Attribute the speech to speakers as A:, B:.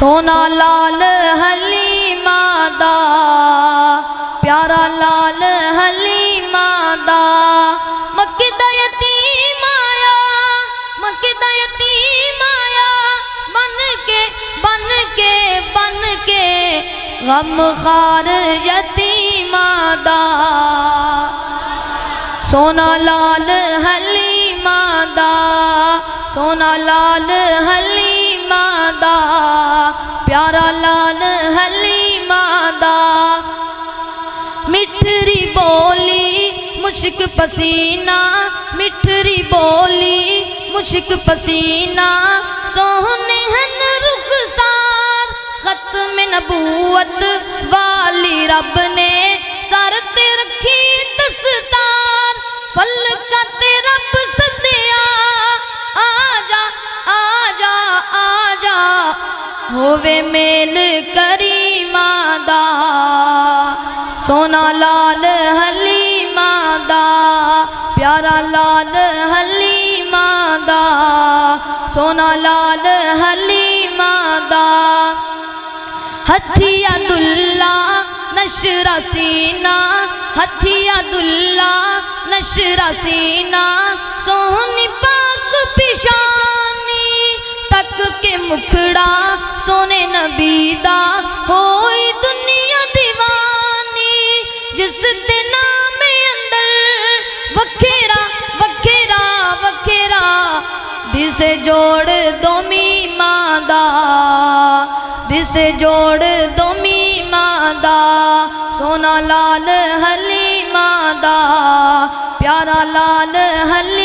A: سونا لال حلیمہ دا پیارا لال حلیمہ دا مکے دا یتیم آیا مکے دا یتیم آیا بن کے غم خار یتیمہ دا سونا لال حلیمہ دا سونا لال حلیمہ دا پیارا لال حلیمہ دا مٹھری بولی مشک پسینہ مٹھری بولی مشک پسینہ سونے ہن رخسار ختم نبوت والی رب نے سر تے رکھی دستار فلکت رب سدیا آجا آجا آجا ہووے میل کریمہ دا سونا لال حلیمہ دا پیارا لال حلیمہ دا سونا لال حلیمہ دا ہتھی عبداللہ نشرہ سینہ ہتھی عبداللہ نشرہ سینہ سونی پاک پیشانی تک کے مکھڑا سونے نبی دا ہوئی دنیا دیوانی جس دے نام اندر وکھیرا وکھیرا وکھیرا دسے جوڑ دومی مادا دسے جوڑ دومی مادا سونا لال حلیمہ دا پیارا لال حلیمہ